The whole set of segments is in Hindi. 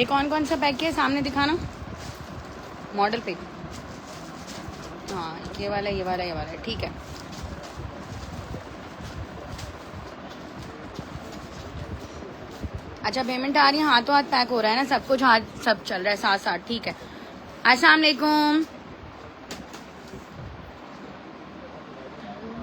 ये कौन कौन सा पैक किया सामने दिखाना, मॉडल पे। हाँ ये वाला ये वाला ये वाला, ठीक है। अच्छा पेमेंट आ रही है, हाथों हाथ पैक हो रहा है ना सब कुछ, हाथ सब चल रहा है साथ साथ, ठीक है। अस्सलाम वालेकुम।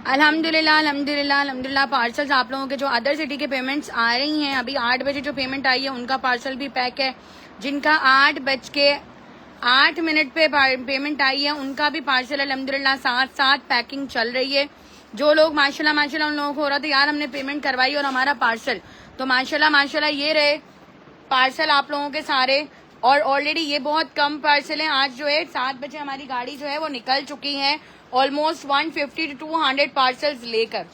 अल्हम्दुलिल्लाह अल्हम्दुलिल्लाह अल्हम्दुलिल्लाह। पार्सल्स आप लोगों के जो अदर सिटी के पेमेंट्स आ रही हैं, अभी 8 बजे जो पेमेंट आई है उनका पार्सल भी पैक है। जिनका 8:08 पे पेमेंट आई है उनका भी पार्सल अल्हम्दुलिल्लाह साथ साथ पैकिंग चल रही है। जो लोग माशाल्लाह माशाल्लाह उन लोगों को हो रहा था यार हमने पेमेंट करवाई और हमारा पार्सल, तो माशाल्लाह माशाल्लाह ये रहे पार्सल आप लोगों के सारे। और ऑलरेडी ये बहुत कम पार्सल है। आज जो है 7 बजे हमारी गाड़ी जो है वो निकल चुकी है ऑलमोस्ट 150 to 200 पार्सल्स लेकर,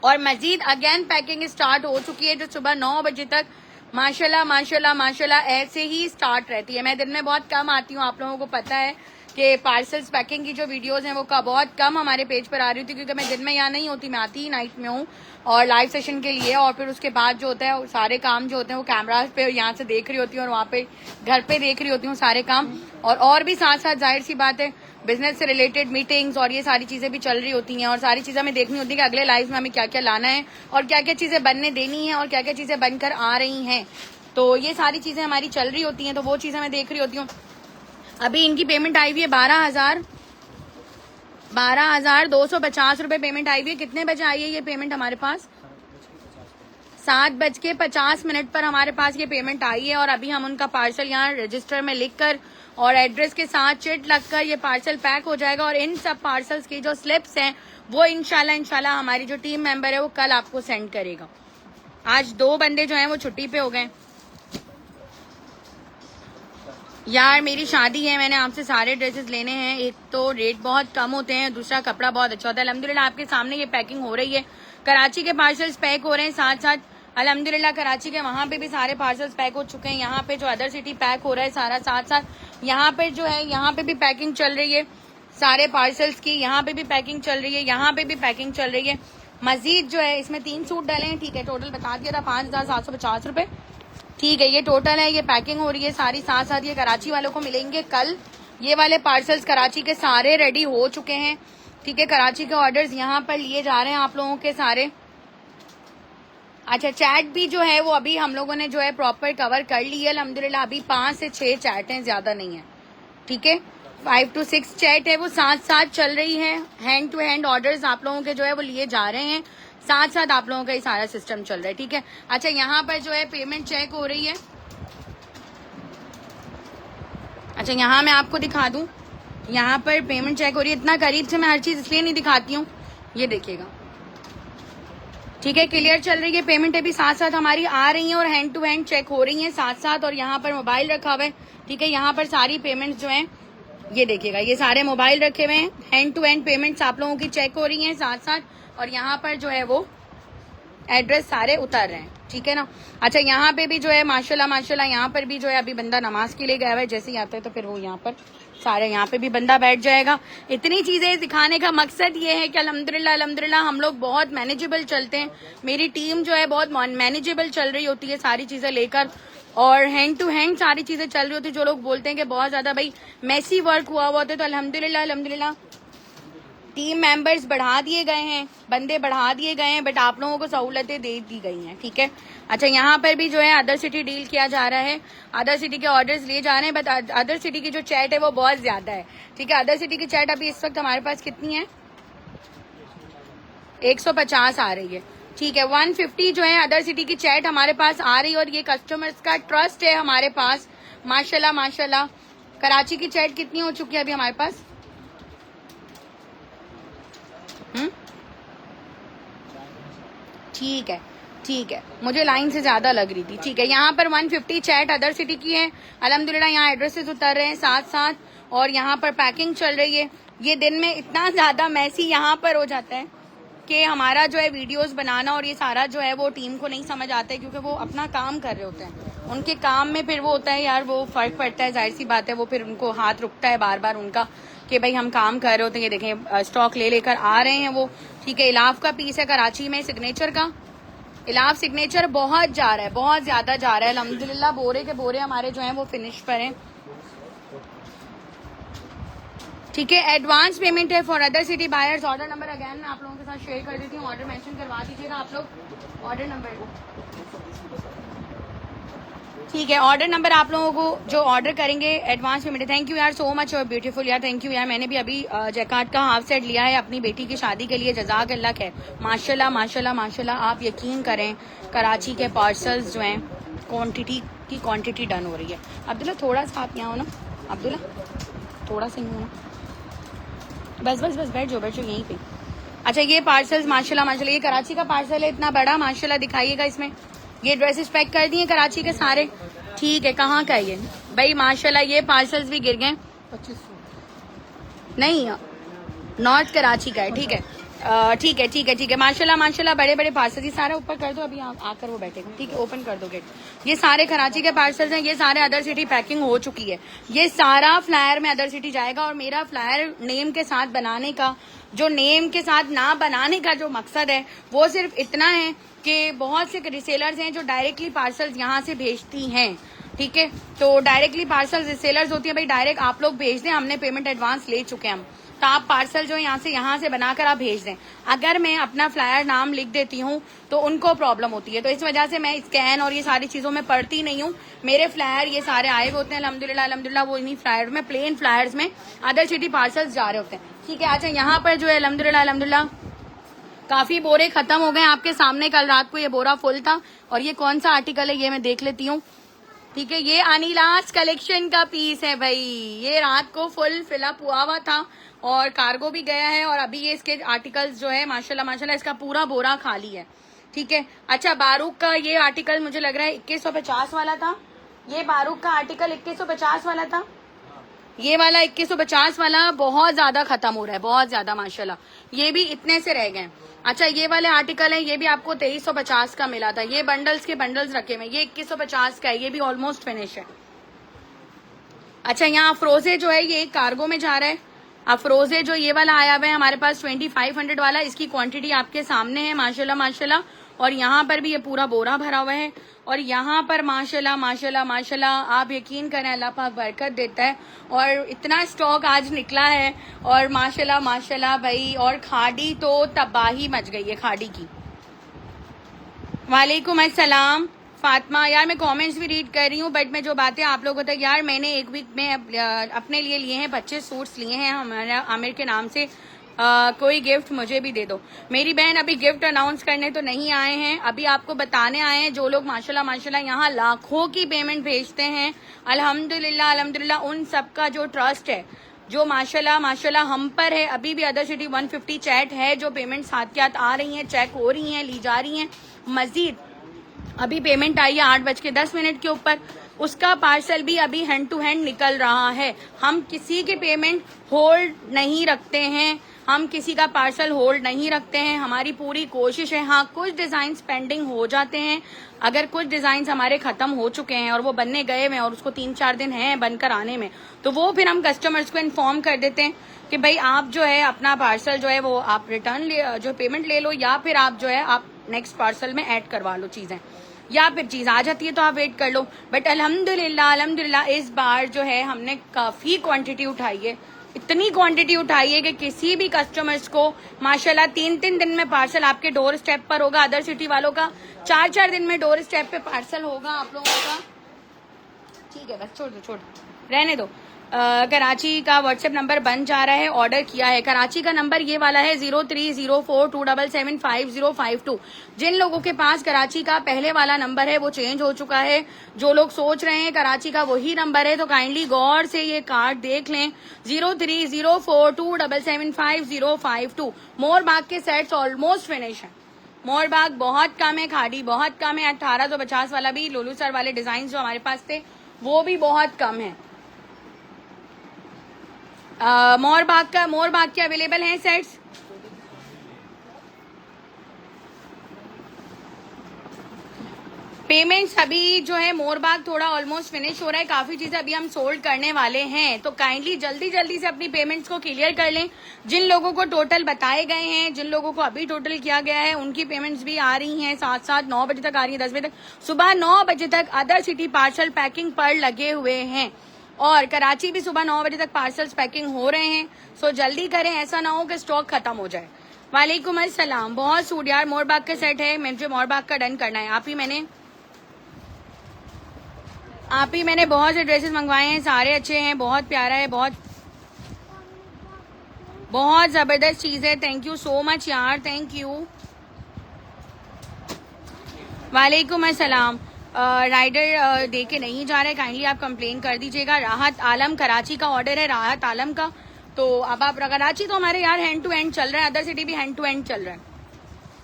और मजीद अगेन पैकिंग स्टार्ट हो चुकी है जो सुबह 9 बजे तक माशाल्लाह माशाल्लाह माशाल्लाह ऐसे ही स्टार्ट रहती है। मैं दिन में बहुत कम आती हूँ, आप लोगों को पता है कि पार्सल्स पैकिंग की जो वीडियोस हैं वो बहुत कम हमारे पेज पर आ रही थी, क्योंकि मैं दिन में यहाँ नहीं होती, मैं आती ही नाइट में हूँ और लाइव सेशन के लिए। और फिर उसके बाद जो होता है सारे काम जो होते हैं वो कैमरा पे यहाँ से देख रही होती हूँ और वहाँ पे घर पे देख रही होती हूँ सारे काम। और भी साथ साथ जाहिर सी बात है बिजनेस से रिलेटेड मीटिंग्स और ये सारी चीजें भी चल रही होती हैं, और सारी चीजें हमें देखनी होती है कि अगले लाइव में हमें क्या क्या लाना है और क्या क्या चीजें बनने देनी है और क्या क्या चीजें बनकर आ रही हैं। तो ये सारी चीजें हमारी चल रही होती हैं, तो वो चीजें मैं देख रही होती हूँ। अभी इनकी पेमेंट आई हुई है 12,250 रुपए पेमेंट आई हुई है। कितने बजे आई है ये पेमेंट हमारे पास? 7:50 पर हमारे पास ये पेमेंट आई है। और अभी हम उनका पार्सल यहाँ रजिस्टर में लिखकर और एड्रेस के साथ चिट लगकर ये पार्सल पैक हो जाएगा। और इन सब पार्सल्स की जो स्लिप्स हैं वो इंशाल्लाह हमारी जो टीम मेंबर है वो कल आपको सेंड करेगा। आज 2 बंदे जो हैं वो छुट्टी पे हो गए। यार मेरी शादी है, मैंने आपसे सारे ड्रेसेस लेने हैं। एक तो रेट बहुत कम होते हैं, दूसरा कपड़ा बहुत अच्छा होता है। अल्हम्दुलिल्लाह आपके सामने ये पैकिंग हो रही है। कराची के पार्सल्स पैक हो रहे हैं साथ साथ अल्हम्दुलिल्लाह। कराची के वहां पे भी सारे पार्सल्स पैक हो चुके हैं। यहाँ पे जो अदर सिटी पैक हो रहा है सारा साथ साथ, यहाँ पे जो है यहाँ पे भी पैकिंग चल रही है सारे पार्सल्स की। यहाँ पे भी पैकिंग चल रही है, यहाँ पे भी पैकिंग चल रही है। मजीद जो है इसमें 3 सूट डाले हैं, ठीक है। टोटल बता दिया था 5,750 रुपए, ठीक है। ये टोटल है, ये पैकिंग हो रही है सारी साथ साथ। ये कराची वालों को मिलेंगे कल। ये वाले पार्सल्स कराची के सारे रेडी हो चुके हैं, ठीक है। कराची के ऑर्डर्स यहाँ पर लिए जा रहे हैं आप लोगों के सारे। अच्छा चैट भी जो है वो अभी हम लोगों ने जो है प्रॉपर कवर कर ली है अल्हम्दुलिल्लाह। अभी 5 से 6 चैट हैं, ज्यादा नहीं है, ठीक है। 5 to 6 चैट है वो साथ साथ चल रही है। हैंड टू हैंड ऑर्डर्स आप लोगों के जो है वो लिए जा रहे हैं, साथ साथ आप लोगों का ये सारा सिस्टम चल रहा है, ठीक है। अच्छा यहाँ पर जो है पेमेंट चेक हो रही है। अच्छा यहाँ मैं आपको दिखा दूं, यहाँ पर पेमेंट चेक हो रही है। इतना करीब से मैं हर चीज इसलिए नहीं दिखाती हूँ, ये देखिएगा, ठीक है। क्लियर चल रही है पेमेंट अभी साथ साथ हमारी आ रही है और हैंड टू हैंड चेक हो रही है साथ साथ। और यहाँ पर मोबाइल रखा हुआ है, ठीक है। यहाँ पर सारी पेमेंट जो है ये देखिएगा, ये सारे मोबाइल रखे हुए हैं। हैंड टू हैंड पेमेंट्स आप लोगों की चेक हो रही हैं साथ साथ, और यहाँ पर जो है वो एड्रेस सारे उतर रहे हैं, ठीक है ना। अच्छा यहाँ पे भी जो है माशाल्लाह माशाल्लाह यहाँ पर भी जो है अभी बंदा नमाज के लिए गया हुआ है, जैसे ही आता है तो फिर वो यहाँ पर सारे यहाँ पे भी बंदा बैठ जाएगा। इतनी चीजें दिखाने का मकसद ये है कि अल्हम्दुलिल्लाह अल्हम्दुलिल्लाह हम लोग बहुत मैनेजेबल चलते हैं। मेरी टीम जो है बहुत मैनेजेबल चल रही होती है सारी चीजें लेकर, और हैंड टू हैंड सारी चीजें चल रही होती है। जो लोग बोलते हैं कि बहुत ज्यादा भाई मैसी वर्क हुआ होता है, तो अल्हम्दुलिल्लाह अल्हम्दुलिल्लाह टीम मेंबर्स बढ़ा दिए गए हैं, बंदे बढ़ा दिए गए हैं, बट आप लोगों को सहूलतें दे दी गई हैं, ठीक है। अच्छा यहाँ पर भी जो है अदर सिटी डील किया जा रहा है, अदर सिटी के ऑर्डर्स लिए जा रहे हैं, बट अदर सिटी की जो चैट है वो बहुत ज्यादा है, ठीक है। अदर सिटी की चैट अभी इस वक्त हमारे पास कितनी है? 150 आ रही है, ठीक है। 150 जो है अदर सिटी की चैट हमारे पास आ रही है, और ये कस्टमर्स का ट्रस्ट है हमारे पास माशाल्लाह माशाल्लाह। कराची की चैट कितनी हो चुकी है अभी हमारे पास? ठीक है ठीक है, मुझे लाइन से ज्यादा लग रही थी, ठीक है। यहाँ पर 150 चैट अदर सिटी की है अल्हम्दुलिल्लाह। यहाँ एड्रेसेस उतर रहे हैं साथ साथ, और यहाँ पर पैकिंग चल रही है। ये दिन में इतना ज्यादा मैसी यहाँ पर हो जाता है कि हमारा जो है वीडियोस बनाना और ये सारा जो है वो टीम को नहीं समझ आता है, क्योंकि वो अपना काम कर रहे होते हैं। उनके काम में फिर वो होता है यार, वो फर्क पड़ता है, जाहिर सी बात है। वो फिर उनको हाथ रुकता है बार बार उनका कि भाई हम काम कर रहे होते हैं। ये देखें स्टॉक ले लेकर आ रहे हैं वो, ठीक है। इलाफ का पीस है कराची में, सिग्नेचर का, इलाफ सिग्नेचर बहुत जा रहा है, बहुत ज्यादा जा रहा है अल्हम्दुलिल्लाह। बोरे के बोरे हमारे जो हैं वो फिनिश पर हैं। ठीक है, एडवांस पेमेंट है for other city buyers. Order number again मैं आप लोगों के साथ शेयर कर देती हूँ, ऑर्डर मेंशन करवा दीजिएगा आप लोग ऑर्डर नंबर। ठीक है, ऑर्डर नंबर आप लोगों को जो ऑर्डर करेंगे एडवांस पेमेंट है। थैंक यू यार सो मच और ब्यूटीफुल यार, थैंक यू यार। मैंने भी अभी जैकार्ड का हाफ सेट लिया है अपनी बेटी की शादी के लिए, जजाक अल्लाह खैर। माशाल्लाह माशाल्लाह माशाल्लाह, आप यकीन करें कराची के पार्सल्स जो हैं क्वांटिटी डन हो रही है। अब्दुल्ला थोड़ा सा आप यहाँ हो ना, अब्दुल्ला थोड़ा सा ही हो ना, बस बस बस बैठ जाओ यहीं पे। अच्छा ये पार्सल्स माशाल्लाह माशाल्लाह, ये कराची का पार्सल है इतना बड़ा, माशाल्लाह दिखाइएगा इसमें। ये ड्रेसेस पैक कर दिए कराची के सारे। ठीक है, कहाँ का ये भाई माशाल्लाह, ये पार्सल्स भी गिर गए। 2500 नहीं, नॉर्थ कराची का है। ठीक है ठीक है ठीक है ठीक है, माशाल्लाह माशाल्लाह, बड़े बड़े पार्सल। ये सारा ऊपर कर दो, अभी आकर वो बैठेगा। ठीक है, ओपन कर दो गेट। ये सारे कराची के पार्सल्स हैं, ये सारे अदर सिटी पैकिंग हो चुकी है। ये सारा फ्लायर में अदर सिटी जाएगा। और मेरा फ्लायर नेम के साथ बनाने का, जो नेम के साथ ना बनाने का जो मकसद है वो सिर्फ इतना है कि बहुत से रिसेलर्स हैं जो डायरेक्टली पार्सल्स यहाँ से भेजती हैं। ठीक है, तो डायरेक्टली पार्सल रिसेलर्स होती है भाई, डायरेक्ट आप लोग भेज दें, हमने पेमेंट एडवांस ले चुके हैं हम, तो आप पार्सल जो यहाँ से बनाकर आप भेज दें। अगर मैं अपना फ्लायर नाम लिख देती हूँ तो उनको प्रॉब्लम होती है, तो इस वजह से मैं स्कैन और ये सारी चीजों में पढ़ती नहीं हूँ। मेरे फ्लायर ये सारे आए हुए होते हैं अल्हम्दुलिल्लाह अल्हम्दुलिल्लाह, वो इन्हीं फ्लायर में, प्लेन फ्लायर्स में अदर सिटी पार्सल्स जा रहे होते हैं। ठीक है, अच्छा यहाँ पर जो है अल्हम्दुलिल्लाह अल्हम्दुलिल्लाह काफी बोरे खत्म हो गए आपके सामने। कल रात को ये बोरा फुल था। और ये कौन सा आर्टिकल है ये मैं देख लेती हूँ। ठीक है, ये अनिलास कलेक्शन का पीस है भाई, ये रात को फुल फिलअप हुआ हुआ था और कार्गो भी गया है। और अभी ये इसके आर्टिकल्स जो है माशाल्लाह माशाल्लाह इसका पूरा बोरा खाली है। ठीक है, अच्छा बारूक का ये आर्टिकल मुझे लग रहा है 2150 वाला था। ये बारूक का आर्टिकल 2150 वाला था। ये वाला 2150 वाला बहुत ज्यादा खत्म हो रहा है, बहुत ज्यादा माशाल्लाह। ये भी इतने से रह गए। अच्छा ये वाले आर्टिकल है, ये भी आपको 2350 का मिला था। ये बंडल्स के बंडल्स रखे हुए, ये 2150 का है, ये भी ऑलमोस्ट फिनिश है। अच्छा यहाँ अफरोजे जो है ये कार्गो में जा रहा है। अफरोजे जो ये वाला आया हुआ है हमारे पास 2500 वाला, इसकी क्वांटिटी आपके सामने है माशाल्लाह माशाल्लाह। और यहाँ पर भी ये पूरा बोरा भरा हुआ है। और यहाँ पर माशाल्लाह माशाल्लाह माशाल्लाह, आप यकीन करें अल्लाह पाक बरकत देता है। और इतना स्टॉक आज निकला है और माशाल्लाह माशाल्लाह भाई। और खाड़ी तो तबाही मच गई है खाड़ी की। वालेकुम अस्सलाम फातिमा, यार मैं कमेंट्स भी रीड कर रही हूँ, बट मैं जो बातें आप लोगों तक, यार मैंने एक वीक में अपने लिए हैं 25 सूट्स लिए हैं हमारा आमिर के नाम से। कोई गिफ्ट मुझे भी दे दो। मेरी बहन अभी गिफ्ट अनाउंस करने तो नहीं आए हैं, अभी आपको बताने आए हैं। जो लोग माशाल्लाह माशाल्लाह यहाँ लाखों की पेमेंट भेजते हैं अल्हम्दुलिल्लाह अल्हम्दुलिल्लाह, उन सबका जो ट्रस्ट है, जो माशाल्लाह माशाल्लाह हम पर है। अभी भी अदर सिटी 150 चैट है, जो पेमेंट साथ के साथ आ रही हैं, चेक हो रही हैं, ली जा रही हैं। मजीद अभी पेमेंट आई है 8:10 के ऊपर, उसका पार्सल भी अभी हैंड टू हैंड निकल रहा है। हम किसी की पेमेंट होल्ड नहीं रखते हैं, हम किसी का पार्सल होल्ड नहीं रखते हैं, हमारी पूरी कोशिश है। हाँ कुछ डिजाइन पेंडिंग हो जाते हैं, अगर कुछ डिजाइन हमारे खत्म हो चुके हैं और वो बनने गए हुए हैं और उसको 3-4 दिन हैं बनकर आने में, तो वो फिर हम कस्टमर्स को इन्फॉर्म कर देते हैं कि भाई आप जो है अपना पार्सल जो है वो आप रिटर्न जो पेमेंट ले लो, या फिर आप जो है आप नेक्स्ट पार्सल में ऐड करवा लो चीजें, या फिर चीज आ जाती है तो आप वेट कर लो। बट अल्हम्दुलिल्लाह अल्हम्दुलिल्लाह इस बार जो है हमने काफी क्वांटिटी उठाई है, इतनी क्वांटिटी उठाई है कि किसी भी कस्टमर्स को माशाल्लाह 3-3 दिन में पार्सल आपके डोर स्टेप पर होगा। अदर सिटी वालों का 4-4 दिन में डोर स्टेप पे पार्सल होगा आप लोगों का। ठीक है बस छोड़ दो रहने दो। कराची का व्हाट्सएप नंबर बन जा रहा है, ऑर्डर किया है। कराची का नंबर ये वाला है 0304277552। जिन लोगों के पास कराची का पहले वाला नंबर है वो चेंज हो चुका है, जो लोग सोच रहे हैं कराची का वही नंबर है तो काइंडली गौर से ये कार्ड देख लें। 0304277552। मोरबाग के सेट्स ऑलमोस्ट फिनिश है, मोरबाग बहुत कम है, खाड़ी बहुत कम है। 1850 वाला भी लोलू सर वाले डिजाइन जो हमारे पास थे वो भी बहुत कम है। मोरबाग के अवेलेबल हैं सेट्स। पेमेंट्स अभी जो है मोरबाग थोड़ा ऑलमोस्ट फिनिश हो रहा है, काफी चीजें अभी हम सोल्ड करने वाले हैं, तो काइंडली जल्दी जल्दी से अपनी पेमेंट्स को क्लियर कर लें। जिन लोगों को टोटल बताए गए हैं, जिन लोगों को अभी टोटल किया गया है, उनकी पेमेंट्स भी आ रही हैं साथ साथ। 9 बजे तक आ रही है, 10 बजे तक, सुबह 9 बजे तक अदर सिटी पार्सल पैकिंग पर लगे हुए हैं, और कराची भी सुबह 9 बजे तक पार्सल्स पैकिंग हो रहे हैं। सो जल्दी करें, ऐसा ना हो कि स्टॉक खत्म हो जाए। वालेकुम अस्सलाम। बहुत सूट यार, मोरबाग का सेट है, मुझे मोरबाग का डन करना है। आप ही मैंने बहुत से ड्रेसेस मंगवाए हैं, सारे अच्छे हैं, बहुत प्यारा है, बहुत जबरदस्त चीज है। थैंक यू सो मच यार, थैंक यू। वालेकुम अस्सलाम। राइडर दे के नहीं जा रहे, काइंडली आप कंप्लेन कर दीजिएगा। राहत आलम कराची का ऑर्डर है, राहत आलम का। तो अब आप कराची तो हमारे यार हैंड टू हैंड चल रहा है, अदर सिटी भी हैंड टू हैंड चल रहा है।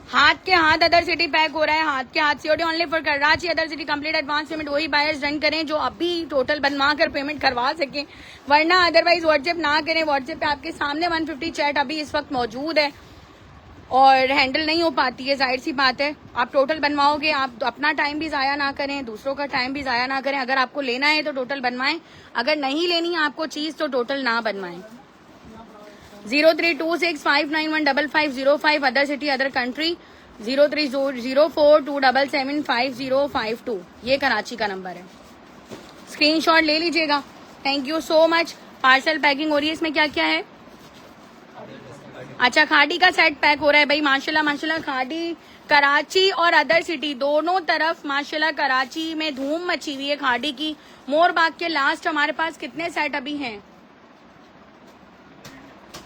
हाथ के हाथ अदर सिटी पैक हो रहा है, हाथ के हाथ COD only for Karachi other city. Complete advance payment वही बायर्स डन करें जो अभी टोटल बनवा कर पेमेंट करवा सके, वरना अदरवाइज व्हाट्सएप ना करें। व्हाट्सएप पे आपके सामने 150 चैट अभी इस वक्त मौजूद है और हैंडल नहीं हो पाती है, जाहिर सी बात है। आप टोटल बनवाओगे, आप अपना टाइम भी जाया ना करें, दूसरों का टाइम भी जाया ना करें। अगर आपको लेना है तो टोटल बनवाएं, अगर नहीं लेनी है आपको चीज तो टोटल ना बनवाएं। 0326591505 अदर सिटी अदर कंट्री, 030427755052 ये कराची का नंबर है। स्क्रीनशॉट ले लीजिएगा। Thank you so much. Parcel packing हो रही है, इसमें क्या क्या है? अच्छा, खाड़ी का सेट पैक हो रहा है भाई, माशाल्लाह माशाल्लाह। खाड़ी कराची और अदर सिटी दोनों तरफ माशाल्लाह कराची में धूम मची हुई है खाड़ी की। मोरबाग के लास्ट हमारे पास कितने सेट अभी हैं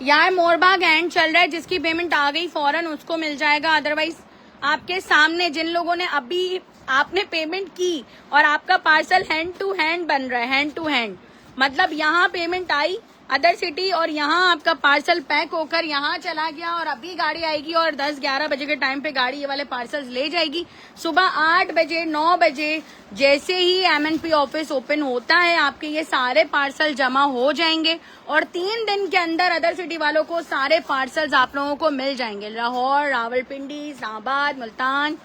यार? मोरबाग एंड चल रहा है, जिसकी पेमेंट आ गई फौरन उसको मिल जाएगा। अदरवाइज आपके सामने जिन लोगों ने अभी आपने पेमेंट की और आपका पार्सल हैंड टू हैंड बन रहा है, हैंड टू हैंड मतलब यहाँ पेमेंट आई अदर सिटी और यहाँ आपका पार्सल पैक होकर यहाँ चला गया, और अभी गाड़ी आएगी और 10-11 बजे के टाइम पे गाड़ी ये वाले पार्सल्स ले जाएगी। सुबह 8 बजे 9 बजे जैसे ही MNP ऑफिस ओपन होता है, आपके ये सारे पार्सल जमा हो जाएंगे और 3 दिन के अंदर अदर सिटी वालों को सारे पार्सल्स आप लोगों को मिल जाएंगे। लाहौर, रावलपिंडी, इस्लामाबाद, मुल्तान,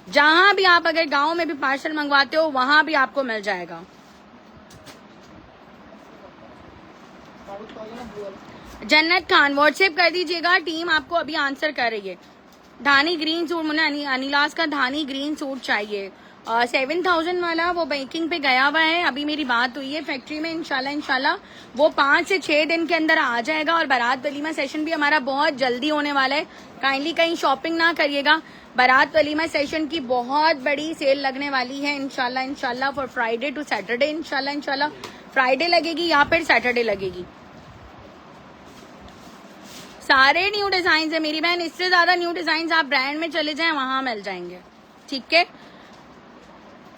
जहां भी आप अगर गाँव में भी पार्सल मंगवाते हो वहां भी आपको मिल जाएगा। जन्नत खान व्हाट्सएप कर दीजिएगा, टीम आपको अभी आंसर कर रही है। धानी ग्रीन सूट, मुझे अनिलास का धानी ग्रीन सूट चाहिए। 7000 वाला वो बेकिंग पे गया हुआ है, अभी मेरी बात हुई है फैक्ट्री में, इंशाल्लाह वो 5 से 6 दिन के अंदर आ जाएगा। और बारात वलीमा सेशन भी हमारा बहुत जल्दी होने वाला है, काइंडली कहीं शॉपिंग ना करिएगा। बारात वलीमा सेशन की बहुत बड़ी सेल लगने वाली है इंशाल्लाह फॉर फ्राइडे टू सैटरडे। इंशाल्लाह फ्राइडे लगेगी या फिर सैटरडे लगेगी। सारे न्यू डिजाइन है मेरी बहन, इससे ज्यादा न्यू डिजाइन आप ब्रांड में चले जाएं वहां मिल जाएंगे, ठीक है।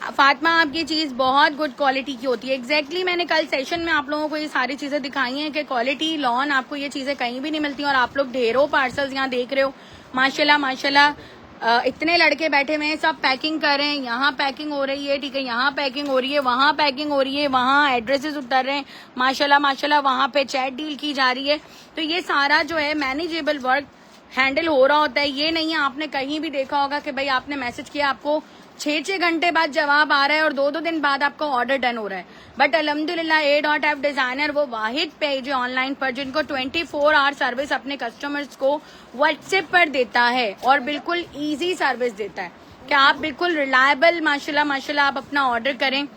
फातिमा, आपकी चीज बहुत गुड क्वालिटी की होती है। एग्जैक्टली मैंने कल सेशन में आप लोगों को ये सारी चीजें दिखाई हैं कि क्वालिटी लॉन आपको ये चीजें कहीं भी नहीं मिलती। और आप लोग ढेरों पार्सल्स यहाँ देख रहे हो, माशाल्लाह इतने लड़के बैठे हुए हैं, सब पैकिंग कर रहे हैं। यहाँ पैकिंग हो रही है, ठीक है, यहाँ पैकिंग हो रही है, वहाँ पैकिंग हो रही है, वहाँ एड्रेसेस उतर रहे हैं, माशाल्लाह वहाँ पे चैट डील की जा रही है। तो ये सारा जो है मैनेजेबल वर्क हैंडल हो रहा होता है। ये नहीं है आपने कहीं भी देखा होगा कि भाई आपने मैसेज किया, आपको 6 घंटे बाद जवाब आ रहा है और 2 दिन बाद आपका ऑर्डर डन हो रहा है। बट अल्हम्दुलिल्लाह A.F डिजाइनर वो वाहिद पेज है ऑनलाइन पर जिनको 24 आवर सर्विस अपने कस्टमर्स को व्हाट्सएप पर देता है और बिल्कुल इजी सर्विस देता है कि आप बिल्कुल रिलायबल माशाल्लाह आप अपना ऑर्डर करें,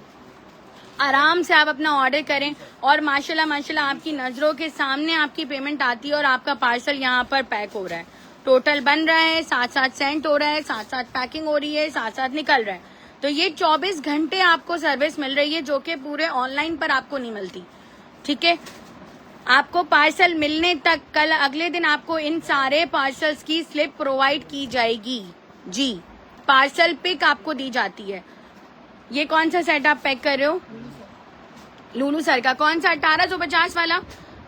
आराम से आप अपना ऑर्डर करें और माशाल्लाह आपकी नजरों के सामने आपकी पेमेंट आती है और आपका पार्सल यहाँ पर पैक हो रहा है, टोटल बन रहा है, साथ सेंड हो रहा है, साथ पैकिंग हो रही है, साथ निकल रहा है। तो ये 24 घंटे आपको सर्विस मिल रही है जो कि पूरे ऑनलाइन पर आपको नहीं मिलती, ठीक है। आपको पार्सल मिलने तक कल अगले दिन आपको इन सारे पार्सल्स की स्लिप प्रोवाइड की जाएगी जी। पार्सल पिक आपको दी जाती है। ये कौन सा सेट आप पैक कर रहे हो? लूलू सर का कौन सा? 1850 वाला,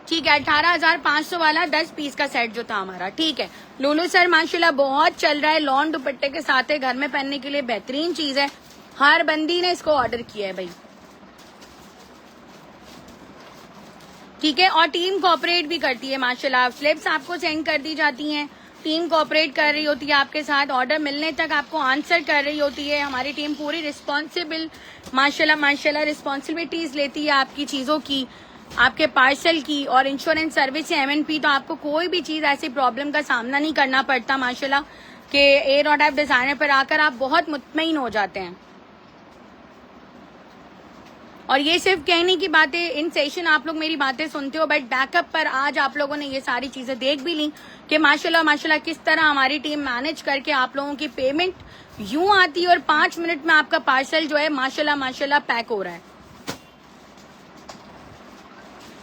ठीक है। 18,500 वाला 10 पीस का सेट जो था हमारा, ठीक है। लूलू सर माशाल्लाह बहुत चल रहा है, लॉन दुपट्टे के साथ है, घर में पहनने के लिए बेहतरीन चीज है। हर बंदी ने इसको ऑर्डर किया है भाई, ठीक है। और टीम कोऑपरेट भी करती है माशाल्लाह। स्लिप्स आपको सेंड कर दी जाती हैं, टीम कोऑपरेट कर रही होती है आपके साथ, ऑर्डर मिलने तक आपको आंसर कर रही होती है। हमारी टीम पूरी रिस्पॉन्सिबल माशाल्लाह रिस्पॉन्सिबिलिटीज लेती है आपकी चीजों की, आपके पार्सल की, और इंश्योरेंस सर्विस है MNP, तो आपको कोई भी चीज ऐसी प्रॉब्लम का सामना नहीं करना पड़ता माशाल्लाह कि एयरडॉट डिजाइनर पर आकर आप बहुत मुतमईन हो जाते हैं। और ये सिर्फ कहने की बातें, इन सेशन आप लोग मेरी बातें सुनते हो, बट बैकअप पर आज आप लोगों ने ये सारी चीजें देख भी ली कि माशाल्लाह किस तरह हमारी टीम मैनेज करके आप लोगों की पेमेंट यूं आती है और 5 मिनट में आपका पार्सल जो है माशाल्लाह पैक हो रहा है।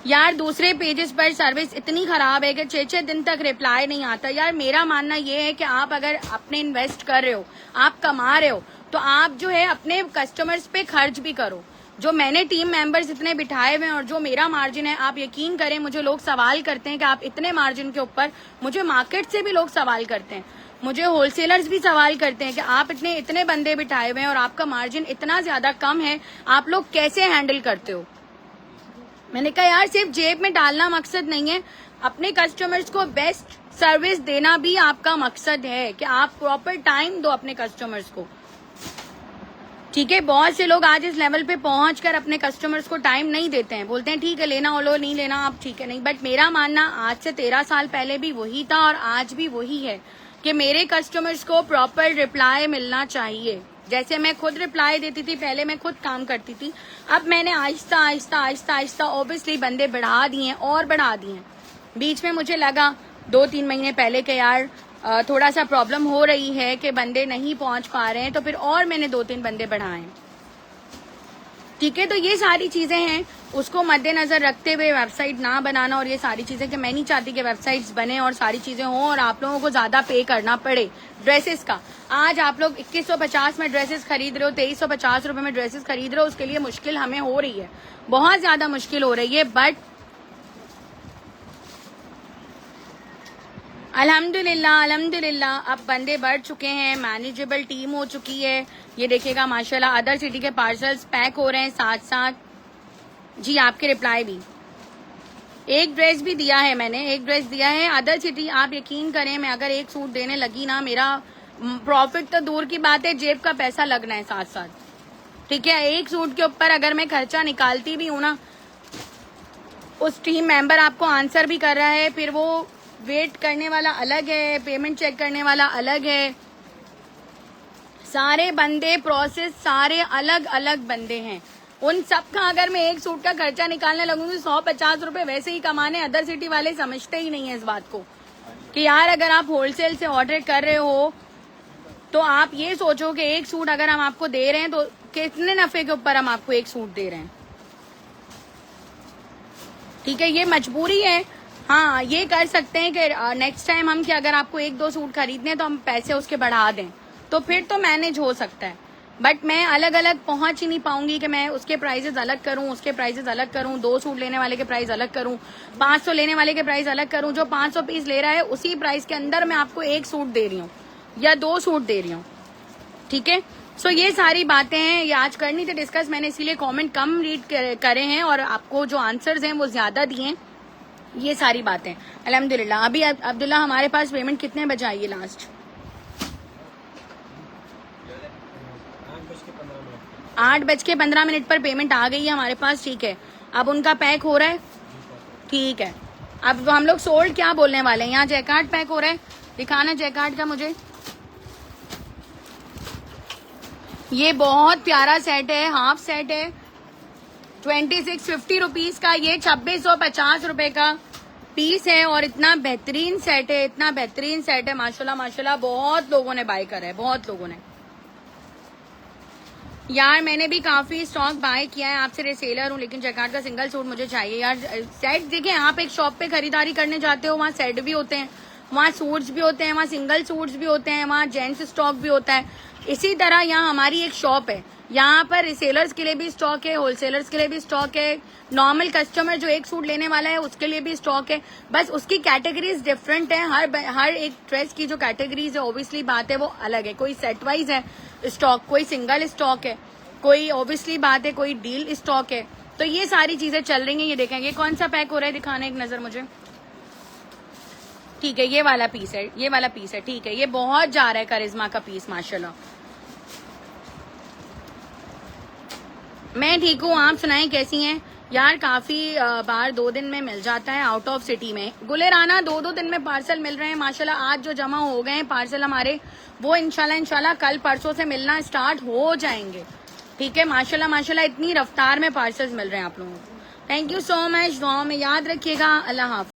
यार दूसरे पेजेस पर सर्विस इतनी खराब है कि 6 दिन तक रिप्लाई नहीं आता। यार मेरा मानना ये है कि आप अगर अपने इन्वेस्ट कर रहे हो, आप कमा रहे हो, तो आप जो है अपने कस्टमर्स पे खर्च भी करो। जो मैंने टीम मेंबर्स इतने बिठाए हुए हैं और जो मेरा मार्जिन है, आप यकीन करें मुझे लोग सवाल करते हैं कि आप इतने मार्जिन के ऊपर, मुझे मार्केट से भी लोग सवाल करते हैं, मुझे होलसेलर्स भी सवाल करते हैं कि आप इतने बंदे बिठाए हुए हैं और आपका मार्जिन इतना ज्यादा कम है, आप लोग कैसे हैंडल करते हो। मैंने कहा यार सिर्फ जेब में डालना मकसद नहीं है, अपने कस्टमर्स को बेस्ट सर्विस देना भी आपका मकसद है कि आप प्रॉपर टाइम दो अपने कस्टमर्स को। ठीक है, बहुत से लोग आज इस लेवल पे पहुंचकर अपने कस्टमर्स को टाइम नहीं देते हैं, बोलते हैं ठीक है लेना हो लो, नहीं लेना आप ठीक है नहीं। बट मेरा मानना आज से 13 साल पहले भी वही था और आज भी वही है कि मेरे कस्टमर्स को प्रॉपर रिप्लाई मिलना चाहिए। जैसे मैं खुद रिप्लाई देती थी, पहले मैं खुद काम करती थी, अब मैंने आहिस्ता ऑब्वियसली बंदे बढ़ा दिए और बढ़ा दिए। बीच में मुझे लगा 2-3 महीने पहले के यार थोड़ा सा प्रॉब्लम हो रही है कि बंदे नहीं पहुंच पा रहे हैं, तो फिर और मैंने 2-3 बंदे बढ़ाए। ठीक है, तो ये सारी चीजें हैं, उसको मद्देनजर रखते हुए वेबसाइट ना बनाना और ये सारी चीजें कि मैं नहीं चाहती कि वेबसाइट्स बने और सारी चीजें हों और आप लोगों को ज्यादा पे करना पड़े ड्रेसेस का। आज आप लोग 2150 में ड्रेसेस खरीद रहे हो, 2350 रुपए में ड्रेसेस खरीद रहे हो, उसके लिए मुश्किल हमें हो रही है, बहुत ज्यादा मुश्किल हो रही है। बट अल्हम्दुलिल्लाह अब बंदे बढ़ चुके हैं, मैनेजेबल टीम हो चुकी है। ये देखिएगा माशाल्लाह अदर सिटी के पार्सल्स पैक हो रहे हैं साथ साथ। जी आपके रिप्लाई भी, एक ड्रेस भी दिया है मैंने, एक ड्रेस दिया है अदर सिटी। आप यकीन करें मैं अगर एक सूट देने लगी ना, मेरा प्रॉफिट तो दूर की बात है, जेब का पैसा लगना है साथ साथ। ठीक है, एक सूट के ऊपर अगर मैं खर्चा निकालती भी हूँ ना, उस टीम मेंबर आपको आंसर भी कर रहा है, फिर वो वेट करने वाला अलग है, पेमेंट चेक करने वाला अलग है, सारे बंदे प्रोसेस सारे अलग अलग बंदे हैं। उन सब का अगर मैं एक सूट का खर्चा निकालने लगूंगी 150 रुपए वैसे ही कमाने, अदर सिटी वाले समझते ही नहीं है इस बात को कि यार अगर आप होलसेल से ऑर्डर कर रहे हो तो आप ये सोचो कि एक सूट अगर हम आपको दे रहे हैं तो कितने नफे के ऊपर हम आपको एक सूट दे रहे हैं। ठीक है, ये मजबूरी है। हाँ ये कर सकते हैं कि नेक्स्ट टाइम हम कि अगर आपको 1-2 सूट खरीदने तो हम पैसे उसके बढ़ा दें, तो फिर तो मैनेज हो सकता है। बट मैं अलग अलग पहुंच ही नहीं पाऊंगी कि मैं उसके प्राइजेस अलग करूं, उसके प्राइजेस अलग करूं, 2 सूट लेने वाले के प्राइस अलग करूं, 500 लेने वाले के प्राइस अलग करूं। जो 500 पीस ले रहा है उसी प्राइस के अंदर मैं आपको 1 सूट दे रही हूँ या 2 सूट दे रही हूँ। ठीक है, सो ये सारी बातें हैं, ये आज करनी थी डिस्कस। मैंने इसीलिए कमेंट कम रीड करे हैं और आपको जो आंसर्स हैं वो ज्यादा दिए हैं। ये सारी बातें अल्हम्दुलिल्लाह। अभी अब्दुल्ला हमारे पास पेमेंट कितने बजे आई है लास्ट? 8:15 पर पेमेंट आ गई है हमारे पास। ठीक है, अब उनका पैक हो रहा है। ठीक है, अब हम लोग सोल्ड क्या बोलने वाले हैं। यहाँ जैकार्ड पैक हो रहा है, दिखाना जैकार्ड का मुझे। ये बहुत प्यारा सेट है, हाफ सेट है, 2650 रुपीज का। ये 2650 रुपए का पीस है और इतना बेहतरीन सेट है, इतना बेहतरीन सेट है माशाल्लाह माशाल्लाह। बहुत लोगों ने बाय करा है, बहुत लोगों ने। यार मैंने भी काफी स्टॉक बाय किया है, आपसे रिसेलर हूँ, लेकिन जैकार्ड का सिंगल सूट मुझे चाहिए यार। सेट देखें, आप एक शॉप पे खरीदारी करने जाते हो, वहाँ सेट भी होते हैं, वहाँ सूट्स भी होते हैं, वहाँ सिंगल सूट्स भी होते हैं, वहाँ जेंट्स स्टॉक भी होता है। इसी तरह यहाँ हमारी एक शॉप है, यहाँ पर रिसेलर्स के लिए भी स्टॉक है, होलसेलर्स के लिए भी स्टॉक है, नॉर्मल कस्टमर जो एक सूट लेने वाला है उसके लिए भी स्टॉक है। बस उसकी कैटेगरीज डिफरेंट है, हर एक ड्रेस की जो कैटेगरीज है ऑब्वियसली बात है वो अलग है। कोई सेट वाइज है स्टॉक, कोई सिंगल स्टॉक है, कोई ऑब्वियसली बात है कोई डील स्टॉक है। तो ये सारी चीजें चल रही हैं। ये देखेंगे कौन सा पैक हो रहा है, दिखाना एक नजर मुझे। ठीक है, ये वाला पीस है, ये वाला पीस है, ठीक है। ये बहुत जा रहा है करिश्मा का पीस, माशाल्लाह। मैं ठीक हूँ, आप सुनाएं कैसी हैं यार? काफी बार 2 दिन में मिल जाता है आउट ऑफ सिटी में। गुले राना 2-2 दिन में पार्सल मिल रहे हैं माशाल्लाह। आज जो जमा हो गए हैं पार्सल हमारे, वो इंशाल्लाह कल परसों से मिलना स्टार्ट हो जाएंगे। ठीक है, माशाल्लाह माशाल्लाह इतनी रफ्तार में पार्सल्स मिल रहे हैं आप लोगों को। थैंक यू सो मच, दुआ में याद रखिएगा। अल्लाह हाफ़िज़।